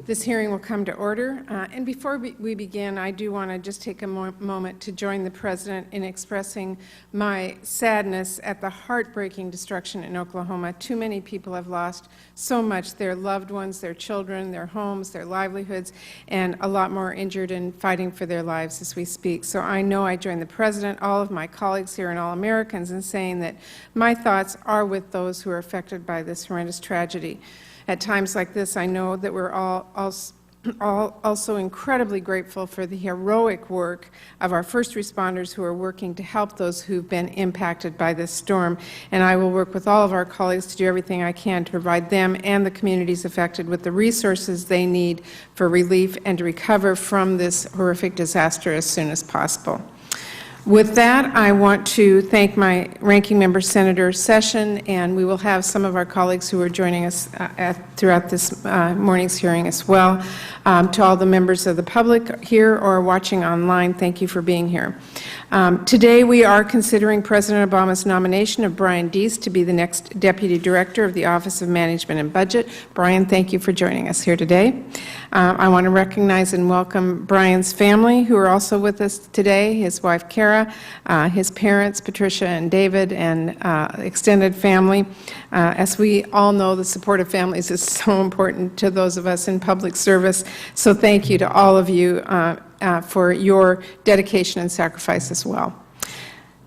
This hearing will come to order. And before we begin, I do want to just take a moment to join the President in expressing my sadness at the heartbreaking destruction in Oklahoma. Too many people have lost so much, their loved ones, their children, their homes, their livelihoods, and a lot more injured and fighting for their lives as we speak. So I know I join the President, all of my colleagues here, and all Americans in saying that my thoughts are with those who are affected by this horrendous tragedy. At times like this, I know that we're all also incredibly grateful for the heroic work of our first responders who are working to help those who've been impacted by this storm. And I will work with all of our colleagues to do everything I can to provide them and the communities affected with the resources they need for relief and to recover from this horrific disaster as soon as possible. With that, I want to thank my ranking member, Senator Session, and we will have some of our colleagues who are joining us throughout this morning's hearing as well. To all the members of the public here or watching online, thank you for being here. Today we are considering President Obama's nomination of Brian Deese to be the next Deputy Director of the Office of Management and Budget. Brian, thank you for joining us here today. I want to recognize and welcome Brian's family who are also with us today, his wife Kara, his parents Patricia and David, and extended family. As we all know, the support of families is so important to those of us in public service, so thank you to all of you for your dedication and sacrifice as well.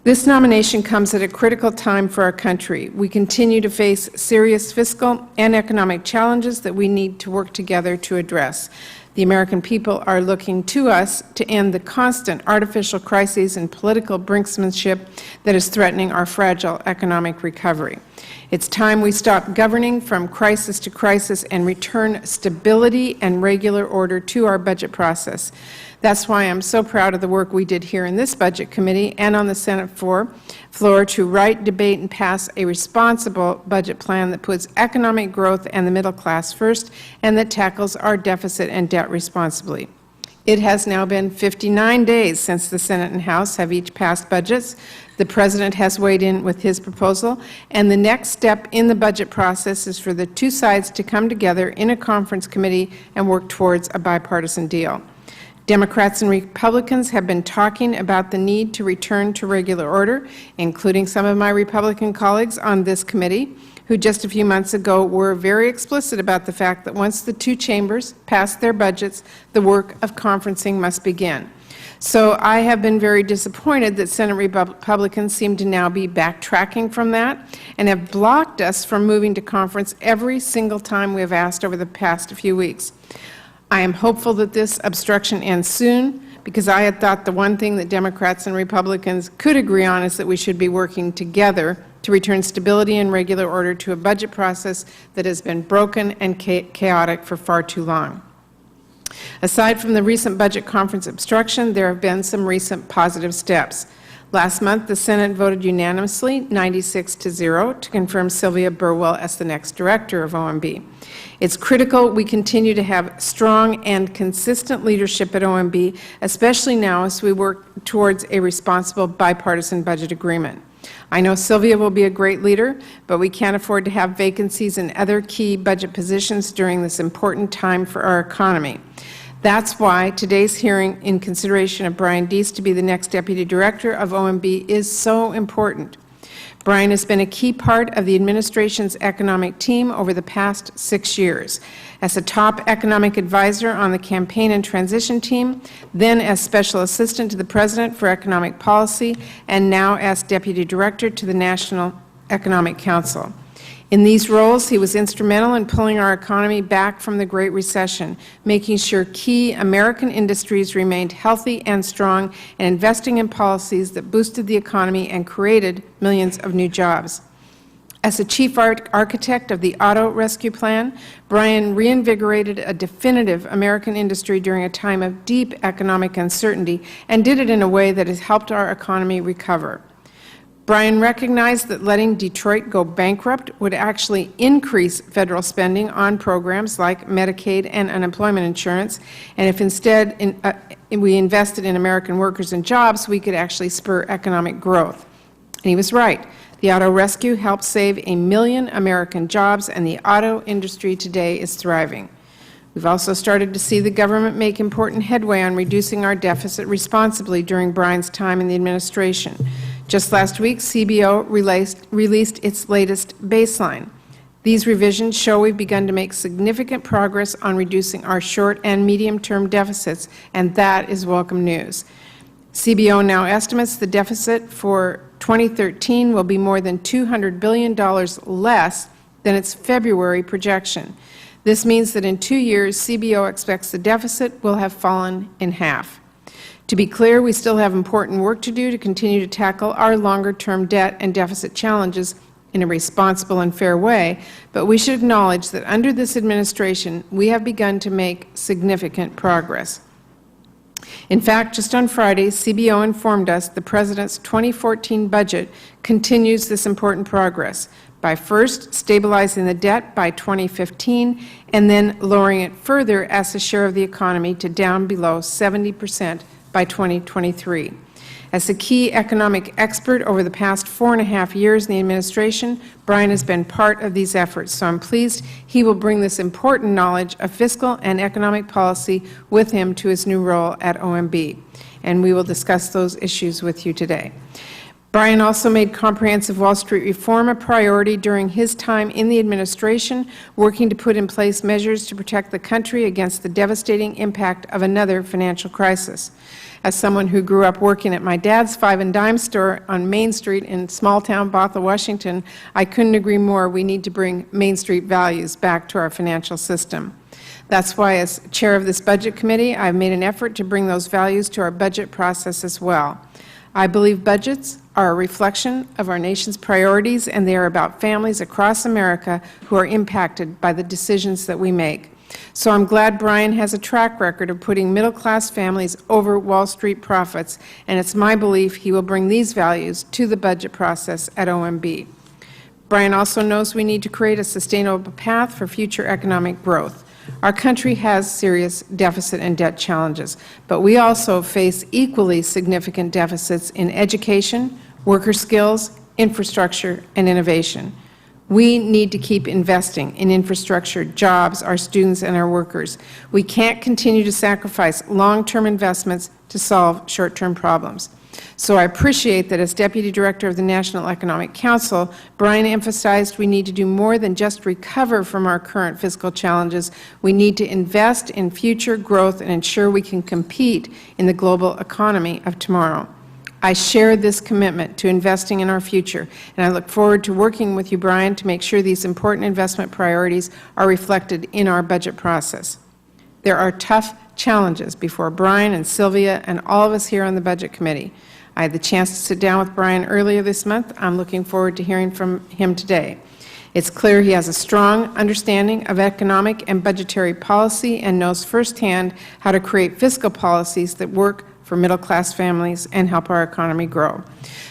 This nomination comes at a critical time for our country. We continue to face serious fiscal and economic challenges that we need to work together to address. The American people are looking to us to end the constant artificial crises and political brinksmanship that is threatening our fragile economic recovery. It's time we stop governing from crisis to crisis and return stability and regular order to our budget process. That's why I'm so proud of the work we did here in this Budget Committee and on the Senate floor to write, debate, and pass a responsible budget plan that puts economic growth and the middle class first and that tackles our deficit and debt responsibly. It has now been 59 days since the Senate and House have each passed budgets. The President has weighed in with his proposal, and the next step in the budget process is for the two sides to come together in a conference committee and work towards a bipartisan deal. Democrats and Republicans have been talking about the need to return to regular order, including some of my Republican colleagues on this committee, who just a few months ago were very explicit about the fact that once the two chambers pass their budgets, the work of conferencing must begin. So I have been very disappointed that Senate Republicans seem to now be backtracking from that and have blocked us from moving to conference every single time we have asked over the past few weeks. I am hopeful that this obstruction ends soon, because I had thought the one thing that Democrats and Republicans could agree on is that we should be working together to return stability and regular order to a budget process that has been broken and chaotic for far too long. Aside from the recent budget conference obstruction, there have been some recent positive steps. Last month, the Senate voted unanimously, 96-0, to confirm Sylvia Burwell as the next director of OMB. It's critical we continue to have strong and consistent leadership at OMB, especially now as we work towards a responsible bipartisan budget agreement. I know Sylvia will be a great leader, but we can't afford to have vacancies in other key budget positions during this important time for our economy. That's why today's hearing in consideration of Brian Deese to be the next Deputy Director of OMB is so important. Brian has been a key part of the administration's economic team over the past 6 years, as a top economic advisor on the campaign and transition team, then as Special Assistant to the President for Economic Policy, and now as Deputy Director to the National Economic Council. In these roles, he was instrumental in pulling our economy back from the Great Recession, making sure key American industries remained healthy and strong, and investing in policies that boosted the economy and created millions of new jobs. As the chief architect of the Auto Rescue Plan, Brian reinvigorated a definitive American industry during a time of deep economic uncertainty and did it in a way that has helped our economy recover. Brian recognized that letting Detroit go bankrupt would actually increase federal spending on programs like Medicaid and unemployment insurance, and if instead we invested in American workers and jobs, we could actually spur economic growth. And he was right. The auto rescue helped save 1 million American jobs, and the auto industry today is thriving. We've also started to see the government make important headway on reducing our deficit responsibly during Brian's time in the administration. Just last week, CBO released its latest baseline. These revisions show we've begun to make significant progress on reducing our short and medium-term deficits, and that is welcome news. CBO now estimates the deficit for 2013 will be more than $200 billion less than its February projection. This means that in 2 years, CBO expects the deficit will have fallen in half. To be clear, we still have important work to do to continue to tackle our longer-term debt and deficit challenges in a responsible and fair way, but we should acknowledge that under this administration, we have begun to make significant progress. In fact, just on Friday, CBO informed us the President's 2014 budget continues this important progress by first stabilizing the debt by 2015 and then lowering it further as a share of the economy to down below 70% by 2023. As a key economic expert over the past 4.5 years in the administration, Brian has been part of these efforts, so I'm pleased he will bring this important knowledge of fiscal and economic policy with him to his new role at OMB, and we will discuss those issues with you today. Brian also made comprehensive Wall Street reform a priority during his time in the administration, working to put in place measures to protect the country against the devastating impact of another financial crisis. As someone who grew up working at my dad's five-and-dime store on Main Street in small-town Bothell, Washington, I couldn't agree more. We need to bring Main Street values back to our financial system. That's why, as chair of this Budget Committee, I've made an effort to bring those values to our budget process as well. I believe budgets are a reflection of our nation's priorities, and they are about families across America who are impacted by the decisions that we make. So I'm glad Brian has a track record of putting middle-class families over Wall Street profits, and it's my belief he will bring these values to the budget process at OMB. Brian also knows we need to create a sustainable path for future economic growth. Our country has serious deficit and debt challenges, but we also face equally significant deficits in education, worker skills, infrastructure, and innovation. We need to keep investing in infrastructure, jobs, our students, and our workers. We can't continue to sacrifice long-term investments to solve short-term problems. So I appreciate that as Deputy Director of the National Economic Council, Brian emphasized we need to do more than just recover from our current fiscal challenges. We need to invest in future growth and ensure we can compete in the global economy of tomorrow. I share this commitment to investing in our future, and I look forward to working with you, Brian, to make sure these important investment priorities are reflected in our budget process. There are tough challenges before Brian and Sylvia and all of us here on the Budget Committee. I had the chance to sit down with Brian earlier this month. I'm looking forward to hearing from him today. It's clear he has a strong understanding of economic and budgetary policy and knows firsthand how to create fiscal policies that work for middle-class families and help our economy grow.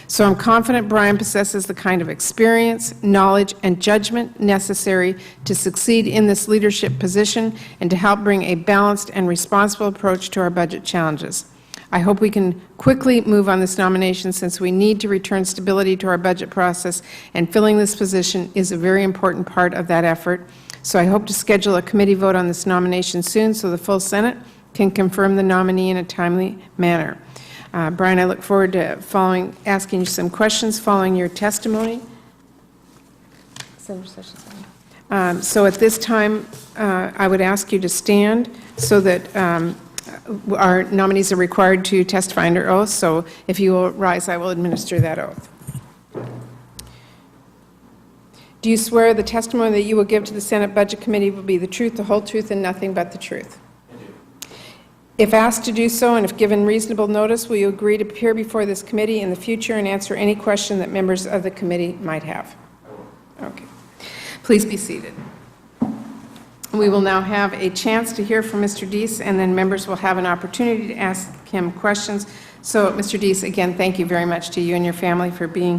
So I'm confident Brian possesses the kind of experience, knowledge, and judgment necessary to succeed in this leadership position and to help bring a balanced and responsible approach to our budget challenges. I hope we can quickly move on this nomination, since we need to return stability to our budget process, and filling this position is a very important part of that effort. So I hope to schedule a committee vote on this nomination soon so the full Senate can confirm the nominee in a timely manner. Brian, I look forward to asking you some questions following your testimony. So at this time, I would ask you to stand so that our nominees are required to testify under oath. So if you will rise, I will administer that oath. Do you swear the testimony that you will give to the Senate Budget Committee will be the truth, the whole truth, and nothing but the truth? If asked to do so, and if given reasonable notice, will you agree to appear before this committee in the future and answer any question that members of the committee might have? Okay. Please be seated. We will now have a chance to hear from Mr. Deese, and then members will have an opportunity to ask him questions. So, Mr. Deese, again, thank you very much to you and your family for being